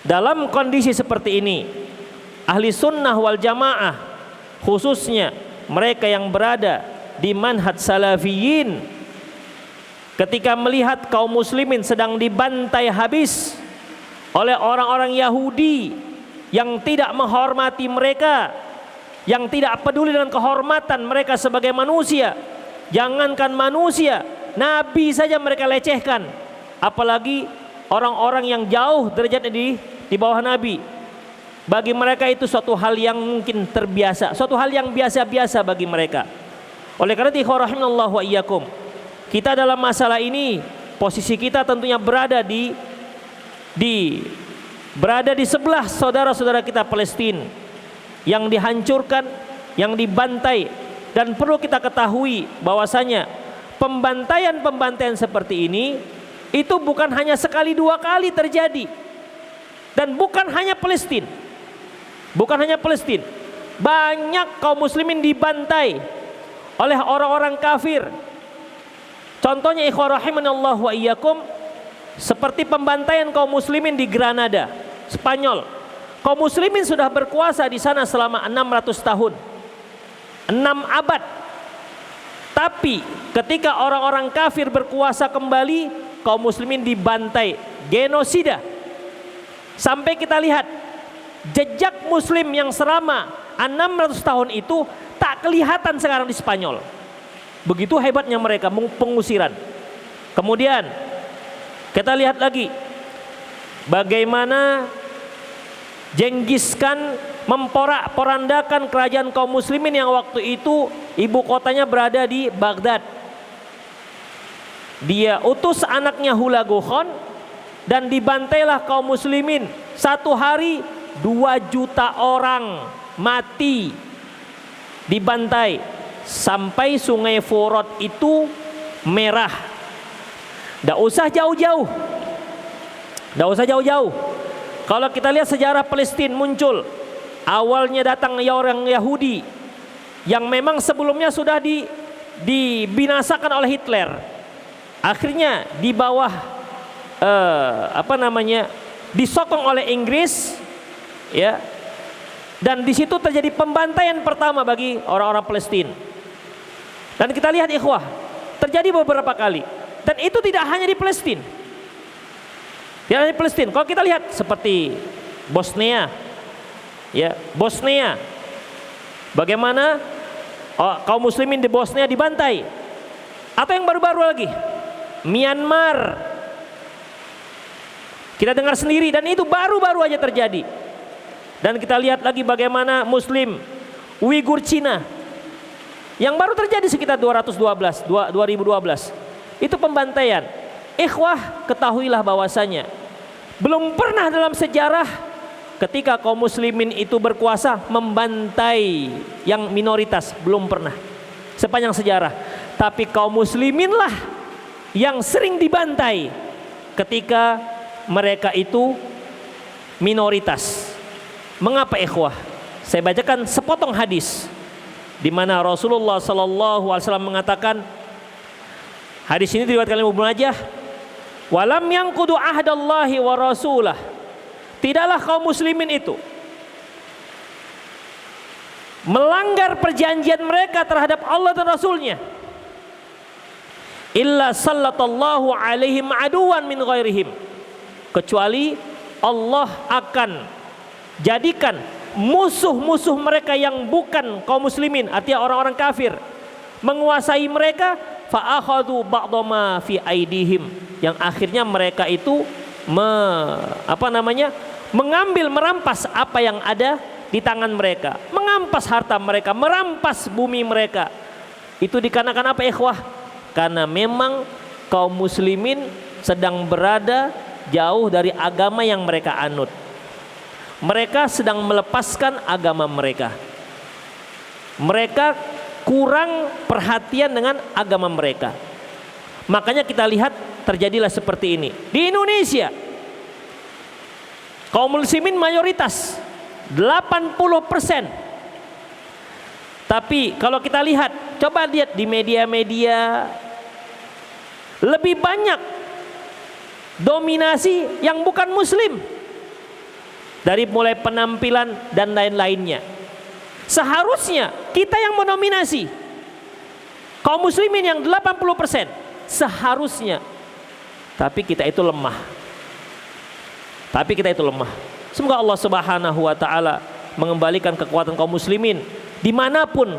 dalam kondisi seperti ini, ahli sunnah wal jamaah, khususnya mereka yang berada di manhaj salafiyin, ketika melihat kaum muslimin sedang dibantai habis oleh orang-orang Yahudi yang tidak menghormati mereka, yang tidak peduli dengan kehormatan mereka sebagai manusia, jangankan manusia, nabi saja mereka lecehkan, apalagi orang-orang yang jauh derajatnya di bawah nabi. Bagi mereka itu suatu hal yang mungkin terbiasa, suatu hal yang biasa-biasa bagi mereka. Oleh karena itu, rahimallahu wa iyyakum, kita dalam masalah ini, posisi kita tentunya berada berada di sebelah saudara-saudara kita Palestina yang dihancurkan, yang dibantai. Dan perlu kita ketahui bahwasanya pembantaian seperti ini itu bukan hanya sekali dua kali terjadi, dan bukan hanya Palestina, banyak kaum muslimin dibantai oleh orang-orang kafir. Contohnya ikhwah rahimanallah wa iyyakum, seperti pembantaian kaum muslimin di Granada, Spanyol. Kaum muslimin sudah berkuasa di sana selama 600 tahun, 6 abad. Tapi ketika orang-orang kafir berkuasa kembali, kaum muslimin dibantai, genosida. Sampai kita lihat jejak muslim yang selama 600 tahun itu tak kelihatan sekarang di Spanyol. Begitu hebatnya mereka pengusiran. Kemudian kita lihat lagi bagaimana Genghis Khan memporak-porandakan kerajaan kaum muslimin yang waktu itu ibu kotanya berada di Baghdad. Dia utus anaknya Hulagu Khan dan dibantailah kaum muslimin. Satu hari 2 juta orang mati dibantai, sampai sungai Furat itu merah. Tidak usah jauh-jauh. Kalau kita lihat sejarah Palestina muncul, awalnya datang orang Yahudi yang memang sebelumnya sudah dibinasakan oleh Hitler. Akhirnya di bawah disokong oleh Inggris, ya. Dan di situ terjadi pembantaian pertama bagi orang-orang Palestina. Dan kita lihat ikhwah, terjadi beberapa kali. Dan itu tidak hanya di Palestina. Tidak hanya di Palestina. Kalau kita lihat seperti Bosnia, ya, Bosnia, bagaimana kaum muslimin di Bosnia dibantai. Atau yang baru-baru lagi, Myanmar, kita dengar sendiri, dan itu baru-baru aja terjadi. Dan kita lihat lagi bagaimana Muslim Uighur Cina yang baru terjadi sekitar 2012. Itu pembantaian. Ikhwah, ketahuilah bahwasanya belum pernah dalam sejarah ketika kaum muslimin itu berkuasa membantai yang minoritas, belum pernah sepanjang sejarah. Tapi kaum musliminlah yang sering dibantai ketika mereka itu minoritas. Mengapa ikhwah? Saya bacakan sepotong hadis di mana Rasulullah sallallahu alaihi wasallam mengatakan, hadis ini diriwayatkan oleh Ibnu Majah, walam yanqudu ahdallahi wa rasulah, tidaklah kaum muslimin itu melanggar perjanjian mereka terhadap Allah dan Rasulnya, illa sallatallahu alaihim aduwan min ghairihim, kecuali Allah akan jadikan musuh-musuh mereka yang bukan kaum muslimin, artinya orang-orang kafir, menguasai mereka, fa akhadhu ba'dama fi aidihim, yang akhirnya mereka itu mengambil, merampas apa yang ada di tangan mereka, mengampas harta mereka, merampas bumi mereka. Itu dikarenakan apa ikhwah? Karena memang kaum muslimin sedang berada jauh dari agama yang mereka anut. Mereka sedang melepaskan agama mereka. Mereka kurang perhatian dengan agama mereka. Makanya kita lihat terjadilah seperti ini. Di Indonesia, kaum muslimin mayoritas 80%. Tapi kalau kita lihat, coba lihat di media-media, lebih banyak dominasi yang bukan muslim. Dari mulai penampilan dan lain-lainnya. Seharusnya kita yang mendominasi. Kaum muslimin yang 80%. Seharusnya. Tapi kita itu lemah. Semoga Allah Subhanahu wa taala mengembalikan kekuatan kaum muslimin dimanapun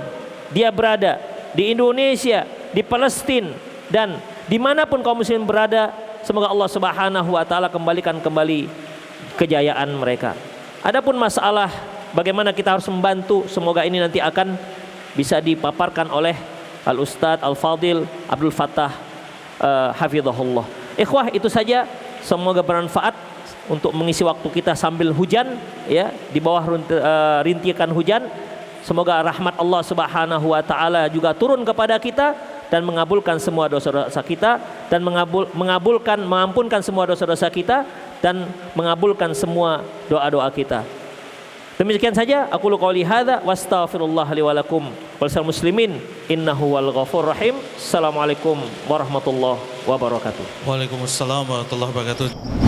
dia berada, di Indonesia, di Palestina, dan dimanapun kaum muslimin berada. Semoga Allah Subhanahu wa taala kembalikan kembali kejayaan mereka. Adapun masalah bagaimana kita harus membantu, semoga ini nanti akan bisa dipaparkan oleh Al-Ustadz Al-Fadil Abdul Fattah hafizahullah. Ikhwah, itu saja, semoga bermanfaat untuk mengisi waktu kita sambil hujan, ya, di bawah rintikan hujan. Semoga rahmat Allah Subhanahu wa taala juga turun kepada kita dan mengabulkan semua dosa-dosa kita, dan mengampunkan semua dosa-dosa kita, dan mengabulkan semua doa-doa kita. Demikian saja, aku qouli hadza wastaghfirullah li wa lakum wal muslimin innahu wal ghafurur rahim. Assalamualaikum warahmatullahi wabarakatuh. Waalaikumsalam warahmatullahi wabarakatuh.